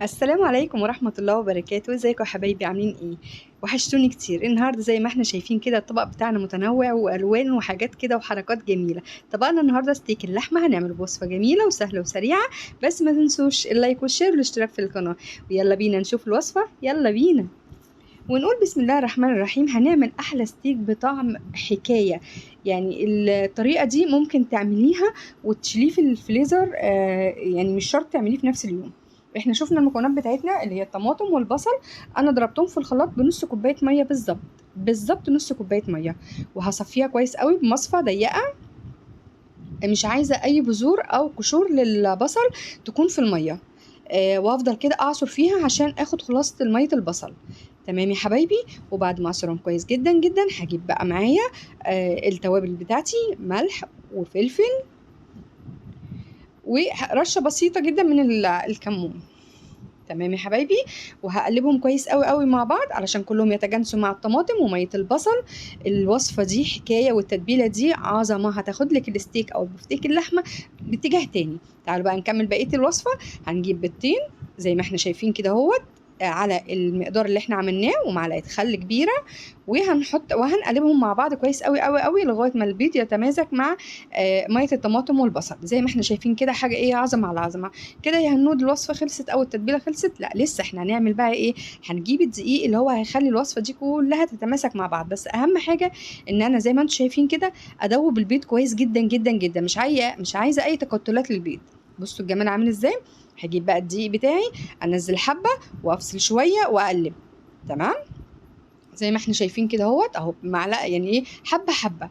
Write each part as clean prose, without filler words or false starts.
السلام عليكم ورحمة الله وبركاته، ازيكم يا حبايبي؟ عاملين ايه؟ وحشتوني كتير. النهارده زي ما احنا شايفين كده الطبق بتاعنا متنوع والوان وحاجات كده وحركات جميلة. طبقنا النهارده ستيك اللحمة، هنعمله بوصفة جميلة وسهلة وسريعة. بس ما تنسوش اللايك والشير والاشتراك في القناة. ويلا بينا نشوف الوصفة، يلا بينا ونقول بسم الله الرحمن الرحيم. هنعمل احلى ستيك بطعم حكاية. يعني الطريقة دي ممكن تعمليها وتشيليه في الفريزر، يعني مش شرط تعمليه في نفس اليوم. احنا شفنا المكونات بتاعتنا اللي هي الطماطم والبصل. انا ضربتهم في الخلاط بنص كوبايه ميه بالظبط. بالظبط نص كوبايه ميه. وهصفيها كويس قوي بمصفى ضيقه. مش عايزه اي بذور او قشور للبصل تكون في الميه. وافضل كده اعصر فيها عشان اخد خلاصه الميه البصل. تمام يا حبايبي. وبعد ما اعصرهم كويس جدا جدا هجيب بقى معايا التوابل بتاعتي: ملح وفلفل ورشه بسيطه جدا من الكمون. تمام يا حبايبي. وهقلبهم كويس قوي قوي مع بعض علشان كلهم يتجانسوا مع الطماطم وميه البصل. الوصفه دي حكايه والتتبيله دي عظمه، هتاخد لك الستيك او بفتيك اللحمه باتجاه تاني. تعالوا بقى نكمل بقيه الوصفه. هنجيب بيضتين زي ما احنا شايفين كده اهوت، على المقدار اللي احنا عملناه ومعلقه خل كبيره. وهنقلبهم مع بعض كويس قوي قوي قوي لغايه ما البيض يتمازج مع ميه الطماطم والبصل زي ما احنا شايفين كده. حاجه ايه، عظمه على عظمه. كده يا هنود الوصفه خلصت او التتبيله خلصت؟ لا لسه، احنا هنعمل بقى ايه. هنجيب الدقيق اللي هو هيخلي الوصفه دي كلها تتماسك مع بعض. بس اهم حاجه ان انا زي ما انتم شايفين كده ادوب البيض كويس جدا جدا جدا. مش عايزه اي تكتلات للبيض. بصوا الجمال عامل ازاي. هجيب بقى الدقيق بتاعي، انزل حبه وافصل شويه واقلب. تمام. زي ما احنا شايفين كده اهوت اهو بمعلقه، يعني ايه، حبه حبه.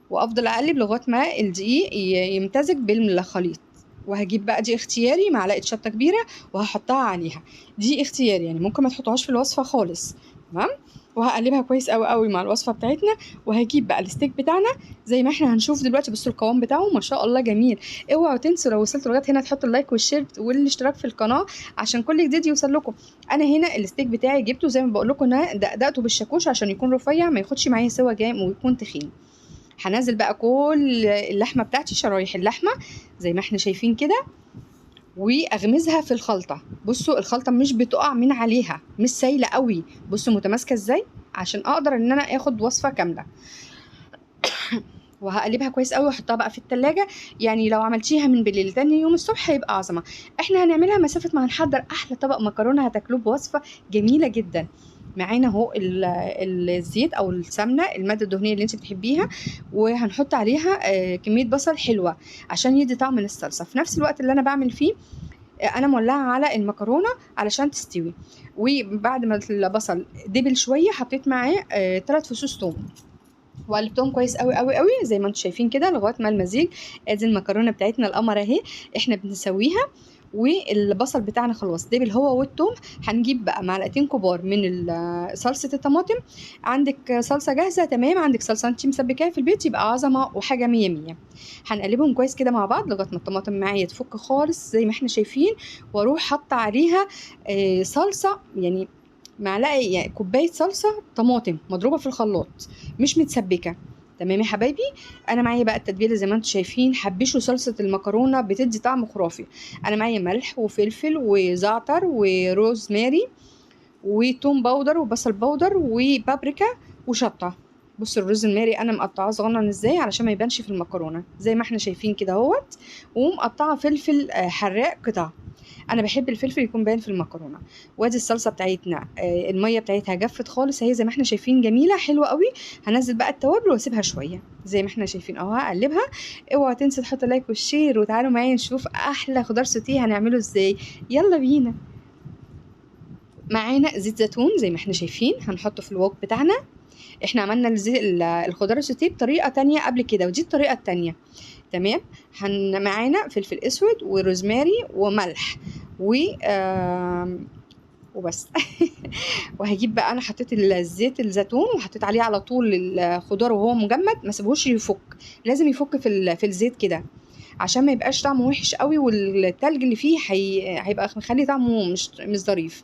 وافضل اقلب لغايه ما الدقيق يمتزج بالخليط. وهجيب بقى دي اختياري معلقه شطه كبيره وهحطها عليها. دي اختياري يعني ممكن ما تحطوهاش في الوصفه خالص. تمام. وهقلبها كويس قوي قوي مع الوصفه بتاعتنا. وهجيب بقى الستيك بتاعنا زي ما احنا هنشوف دلوقتي. بصوا القوام بتاعه ما شاء الله جميل. اوعوا تنسوا لو وصلتوا لغايه هنا تحطوا اللايك والشير والاشتراك في القناه عشان كل جديد يوصل لكم. انا هنا الستيك بتاعي جبته زي ما بقول لكم، انا دقدقته بالشاكوش عشان يكون رفيع ما ياخدش معايا سوا جامد ويكون تخين. هنزل بقى كل اللحمه بتاعتي، شرايح اللحمه زي ما احنا شايفين كده. واغمزها في الخلطه. بصوا الخلطه مش بتقع من عليها، مش سايله قوي. بصوا متماسكه ازاي عشان اقدر ان انا اخد وصفه كامله. وهقلبها كويس قوي واحطها بقى في التلاجة. يعني لو عملتيها من بالليل تاني يوم الصبح هيبقى عظمه. احنا هنعملها مسافه ما هنحضر احلى طبق مكرونه هتاكلوه بوصفه جميله جدا. معانا اهو الزيت او السمنه، الماده الدهنيه اللي انت بتحبيها. وهنحط عليها كميه بصل حلوه عشان يدي طعم للصلصه في نفس الوقت اللي انا بعمل فيه. انا مولعه على المكرونه علشان تستوي. وبعد ما البصل دبل شويه حطيت معاه 3 فصوص ثوم. وقلبتهم كويس قوي قوي قوي زي ما انتم شايفين كده لغايه ما المزيج. ادي المكرونه بتاعتنا القمر اهي. احنا بنسويها. والبصل بتاعنا خلاص دبل هو والثوم. هنجيب بقى معلقتين كبار من صلصه الطماطم. عندك صلصه جاهزه تمام، عندك صلصه انت مسبكاها في البيت يبقى عظمه وحاجه مية مية. هنقلبهم كويس كده مع بعض لغايه ما الطماطم معايا تفك خالص زي ما احنا شايفين. واروح حاطه عليها صلصه، يعني معلقه، يعني كوبايه صلصه طماطم مضروبه في الخلاط مش متسبكه. تمام يا حبايبي. انا معايا بقى التتبيله زي ما انتم شايفين. حبشوا صلصه المكرونه بتدي طعم خرافي. انا معايا ملح وفلفل وزعتر وروزماري وتوم باودر وبصل باودر وبابريكا وشطه. بصوا الروزماري انا مقطعاه صغنن ازاي علشان ما يبانش في المكرونه زي ما احنا شايفين كده اهوت. ومقطعه فلفل حراق قطع. انا بحب الفلفل يكون باين في المكرونه. وادي الصلصه بتاعتنا الميه بتاعتها جفت خالص اهي زي ما احنا شايفين، جميله حلوه قوي. هنزل بقى التوابل واسيبها شويه زي ما احنا شايفين اهو، هقلبها. اوعوا تنسوا تحطوا لايك والشير وتعالوا معايا نشوف احلى خضار سوتيه هنعمله ازاي. يلا بينا. معانا زيت زيتون زي ما احنا شايفين هنحطه في الوok بتاعنا. احنا عملنا الخضار السوتيه بطريقه تانية قبل كده ودي الطريقه التانية. تمام. معانا فلفل اسود وروزماري وملح و وبس. وهجيب بقى، انا حطيت الزيت الزيتون وحطيت عليه على طول الخضار وهو مجمد، ما سيبهوش يفك. لازم يفك في الزيت كده عشان ما يبقاش طعمه وحش قوي، والتلج اللي فيه هيبقى مخلي طعمه مش ظريف.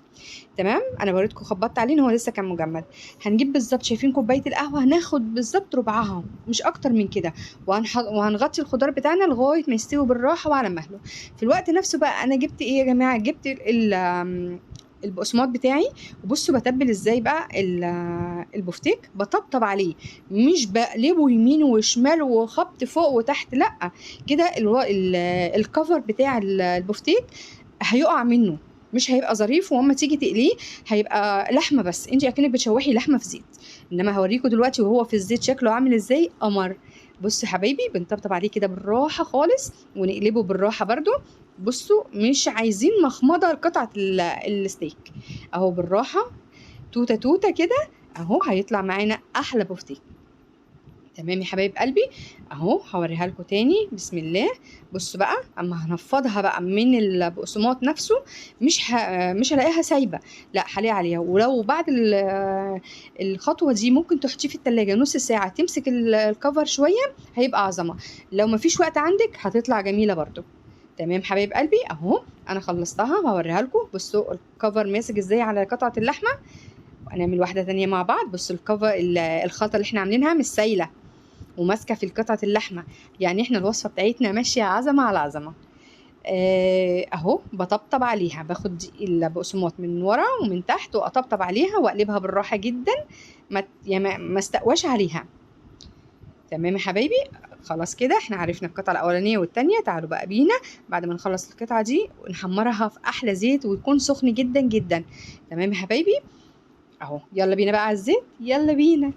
تمام، انا وريتكم خبطت عليه إن هو لسه كان مجمد. هنجيب بالظبط، شايفين كوبايه القهوه هناخد بالظبط ربعها مش اكتر من كده، وهنغطي الخضار بتاعنا لغايه ما يستوي بالراحه وعلى مهله. في الوقت نفسه بقى انا جبت ايه يا جماعه، جبت البقسماط بتاعي. وبصوا بتبل ازاي بقى البفتيك، بطبطب عليه، مش بقلبه يمين وشمال وخبط فوق وتحت، لا كده الكفر بتاع البفتيك هيقع منه، مش هيبقى ظريف، واما تيجي تقليه هيبقى لحمه بس، انت اكنك بتشوحي لحمه في زيت. انما هوريكم دلوقتي وهو في الزيت شكله عامل ازاي، قمر. بصوا يا حبايبي، بنطبطب عليه كده بالراحه خالص ونقلبه بالراحه برده. بصوا مش عايزين مخمضه لقطعه الستيك، اهو بالراحه، توته توته كده، اهو هيطلع معانا احلى بفتيك. تمام يا حبايب قلبي، اهو هوريها لكم تاني، بسم الله. بصوا بقى، اما هنفضها بقى من البقسماط نفسه، مش هلاقيها سايبه، لا هلاقي عليها. ولو بعد الخطوه دي ممكن تحطيه في التلاجة نص ساعه، تمسك الكفر شويه، هيبقى عظمه. لو مفيش وقت عندك هتطلع جميله برضو. تمام حبايب قلبي، اهو انا خلصتها وهوريها لكم. بصوا الكفر ماسك ازاي على قطعه اللحمه. هنعمل واحده تانية مع بعض. بصوا الكفر، الخلطه اللي احنا عاملينها مش سايله وماسكه في قطعه اللحمه، يعني احنا الوصفه بتاعتنا ماشيه عظمه على عظمه. اهو بطبطب عليها، باخد البقسماط من ورا ومن تحت واطبطب عليها واقلبها بالراحه جدا، ما استقواش عليها. تمام يا حبايبي، خلاص كده احنا عرفنا القطعه الاولانيه والتانيه. تعالوا بقى بينا بعد ما نخلص القطعه دي ونحمرها في احلى زيت ويكون سخن جدا جدا. تمام يا حبايبي، اهو يلا بينا بقى على الزيت، يلا بينا.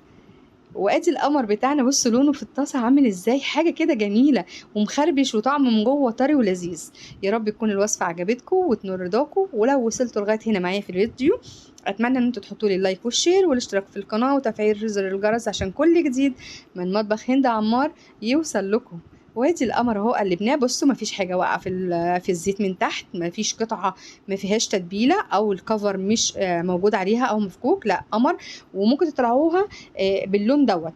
وادي القمر بتاعنا، بصوا لونه في الطاسه عامل ازاي، حاجه كده جميله ومخربش وطعم من جوه طري ولذيذ. يا رب تكون الوصفه عجبتكم وتنور رضاكم. ولو وصلتوا لغايه هنا معايا في الفيديو، اتمنى ان انتوا تحطوا لي اللايك والشير والاشتراك في القناه وتفعيل زر الجرس عشان كل جديد من مطبخ هند عمار يوصل لكم. وادي القمر اهو قلبناه، بصوا مفيش حاجه واقعه في الزيت من تحت، مفيش قطعه ما فيهاش تتبيله او الكفر مش موجود عليها او مفكوك، لا قمر. وممكن تطلعوها باللون دوت،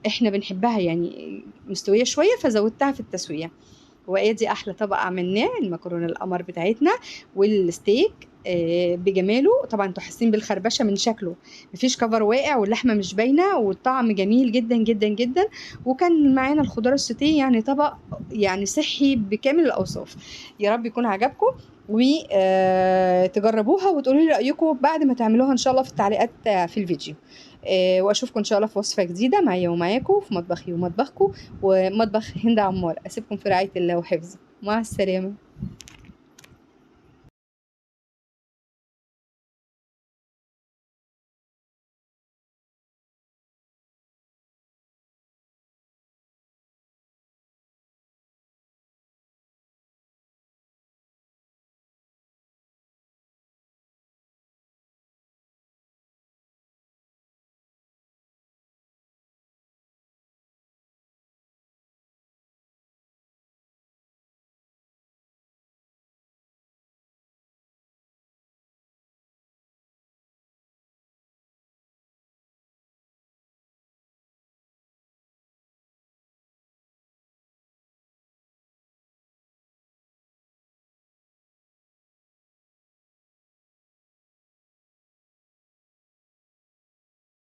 احنا بنحبها يعني مستويه شويه فزودتها في التسويه. وادي احلى طبق عملناه، المكرونه القمر بتاعتنا والستيك بجماله. طبعا انتوا حاسين بالخربشه من شكله، مفيش كفر واقع واللحمه مش باينه والطعم جميل جدا جدا جدا. وكان معانا الخضار السوتيه، يعني طبق يعني صحي بكامل الاوصاف. يا رب يكون عجبكم وتجربوها وتقولوا لي رايكم بعد ما تعملوها ان شاء الله في التعليقات في الفيديو. واشوفكم ان شاء الله في وصفه جديده معايا ومعاكم في مطبخي ومطبخكم ومطبخ هند عمار. اسيبكم في رعايه الله وحفظه، مع السلامه.